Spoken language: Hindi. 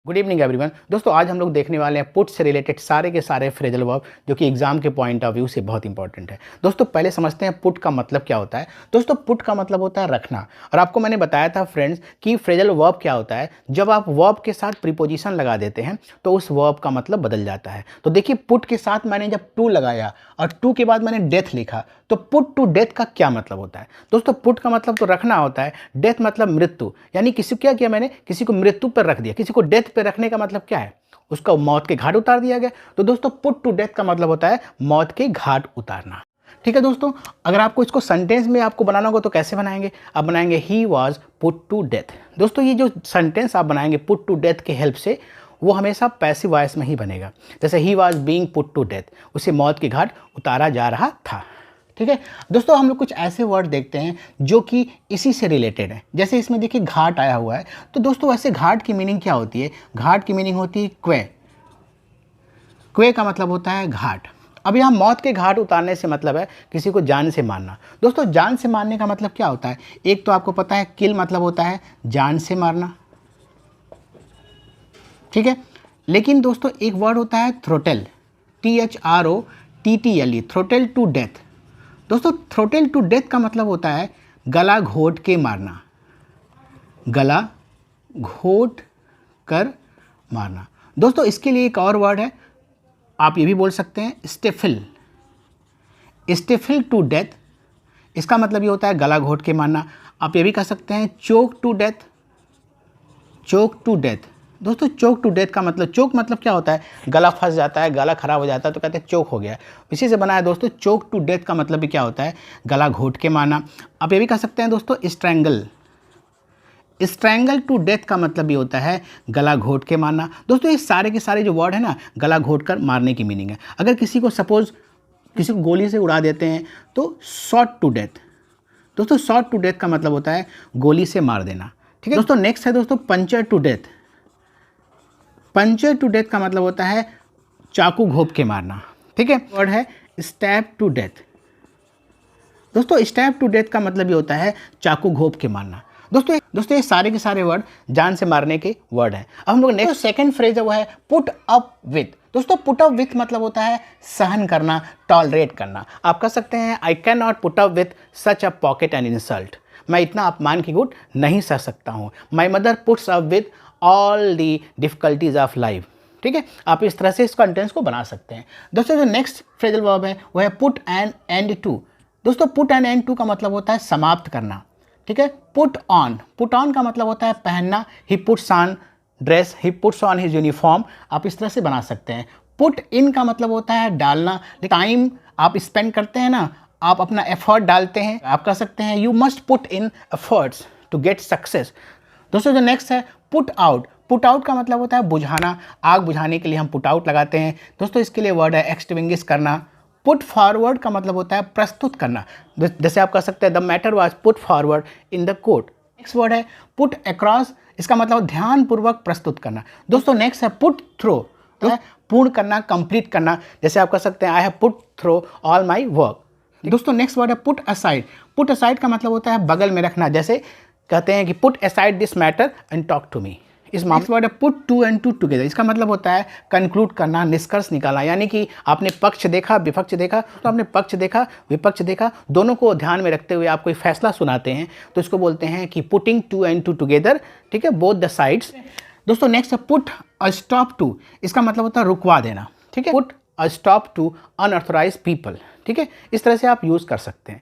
Good evening everyone. दोस्तों आज हम लोग देखने वाले हैं पुट से रिलेटेड सारे के सारे फ्रेजल वर्ब जो कि एग्जाम के पॉइंट ऑफ व्यू से बहुत इंपॉर्टेंट है। दोस्तों पहले समझते हैं पुट का मतलब क्या होता है। दोस्तों पुट का मतलब होता है रखना, और आपको मैंने बताया था फ्रेंड्स कि फ्रेजल वर्ब क्या होता है। जब आप वर्ब के साथ प्रीपोजिशन लगा देते हैं तो उस वर्ब का मतलब बदल जाता है। तो देखिए पुट के साथ मैंने जब टू लगाया और टू के बाद मैंने डेथ लिखा तो पुट टू डेथ का क्या मतलब होता है। दोस्तों पुट का मतलब तो रखना होता है, डेथ मतलब मृत्यु, यानी किसी क्या किया मैंने, किसी को मृत्यु पर रख दिया। किसी को डेथ पे रखने का मतलब क्या है, उसका मौत के घाट उतार दिया गया। तो दोस्तों पुट टू डेथ का मतलब होता है मौत के घाट उतारना। ठीक है दोस्तों, अगर आपको इसको सेंटेंस में आपको बनाना होगा तो कैसे बनाएंगे, आप बनाएंगे he was put to death. दोस्तों ये जो सेंटेंस आप बनाएंगे पुट टू डेथ के हेल्प से वो हमेशा पैसिव वॉइस में ही बनेगा। जैसे he was being put to death, उसे मौत के घाट उतारा जा रहा था। ठीक है दोस्तों, हम लोग कुछ ऐसे वर्ड देखते हैं जो कि इसी से रिलेटेड है। जैसे इसमें देखिए घाट आया हुआ है, तो दोस्तों वैसे घाट की मीनिंग क्या होती है। घाट की मीनिंग होती है क्वे। क्वे का मतलब होता है घाट। अब यहाँ मौत के घाट उतारने से मतलब है किसी को जान से मारना। दोस्तों जान से मारने का मतलब क्या होता है, एक तो आपको पता है किल मतलब होता है जान से मारना, ठीक है। लेकिन दोस्तों एक वर्ड होता है throttle, THROTTLE, throttle to death. दोस्तों थ्रोटल टू डेथ का मतलब होता है गला घोट के मारना, गला घोट कर मारना। दोस्तों इसके लिए एक और वर्ड है, आप ये भी बोल सकते हैं स्टिफल, स्टिफल टू डेथ। इसका मतलब ये होता है गला घोट के मारना। आप ये भी कह सकते हैं choke to death, choke to death. दोस्तों चोक टू डेथ का मतलब, चोक मतलब क्या होता है, गला फंस जाता है, गला खराब हो जाता है तो कहते हैं चोक हो गया, इसी से बना है दोस्तों। चोक टू डेथ का मतलब भी क्या होता है, गला घोट के मारना। आप ये भी कह सकते हैं दोस्तों स्ट्रैंगल, स्ट्रैंगल टू डेथ का मतलब भी होता है गला घोट के मारना। दोस्तों ये सारे के सारे जो वर्ड है ना, गला घोट कर मारने की मीनिंग है। अगर किसी को सपोज किसी को गोली से उड़ा देते हैं तो शॉट टू डेथ। दोस्तों शॉट टू डेथ का मतलब होता है गोली से मार देना, ठीक है। दोस्तों नेक्स्ट है दोस्तों puncture to death. Puncture to death का मतलब होता है चाकू घोंप के मारना, ठीक है। वर्ड है स्टैब टू डेथ। दोस्तों स्टैब टू डेथ का मतलब ये होता है चाकू घोंप के मारना। दोस्तों ये सारे के सारे वर्ड जान से मारने के वर्ड हैं। अब हम लोग नेक्स्ट सेकंड फ्रेज है वो है पुट अप विथ। दोस्तों पुट अप विथ मतलब होता है सहन करना, टॉलरेट करना। आप कह सकते हैं I can not put up with such a pocket and insult. मैं इतना अपमान की घूंट नहीं सह सकता हूँ। My mother puts up with all the difficulties of life. ठीक है, आप इस तरह से इस कंटेंट्स को बना सकते हैं। दोस्तों जो नेक्स्ट फ्रेजल वर्ब है वो है पुट एन एंड टू। दोस्तों पुट एन एंड टू का मतलब होता है समाप्त करना, ठीक है। पुट ऑन, पुट ऑन का मतलब होता है पहनना। He puts on dress, he puts on his uniform. आप इस तरह से बना सकते हैं। पुट इन का मतलब होता है डालना। टाइम आप स्पेंड करते हैं ना, आप अपना एफर्ट डालते हैं। आप कह सकते हैं you must put in efforts to get success. दोस्तों जो नेक्स्ट है पुट आउट। पुट आउट का मतलब होता है बुझाना, आग बुझाने के लिए हम पुट आउट लगाते हैं। दोस्तों इसके लिए वर्ड है एक्सटिंग्विश करना। पुट फॉरवर्ड का मतलब होता है प्रस्तुत करना। जैसे आप कह सकते हैं the matter was put forward in the court. Next word है पुट अक्रॉस, इसका मतलब ध्यानपूर्वक प्रस्तुत करना। दोस्तों नेक्स्ट है पुट थ्रो, तो पूर्ण करना, कंप्लीट करना। जैसे आप कह सकते हैं I have put through all my work. दोस्तों नेक्स्ट वर्ड है पुट असाइड। पुट असाइड का मतलब होता है बगल में रखना। जैसे कहते हैं कि put aside this matter and talk to me. इस मामले वर्ड है put two and two together. इसका मतलब होता है कंक्लूड करना, निष्कर्ष निकालना। यानी कि आपने पक्ष देखा, विपक्ष देखा, तो आपने पक्ष देखा, विपक्ष देखा, दोनों को ध्यान में रखते हुए आप कोई फैसला सुनाते हैं तो इसको बोलते हैं कि putting two and two together, ठीक है, बोथ द साइड्स। दोस्तों नेक्स्ट है पुट अ स्टॉप टू। इसका मतलब होता है रुकवा देना, ठीक है। Put a stop to unauthorised people, ठीक है। इस तरह से आप यूज़ कर सकते हैं।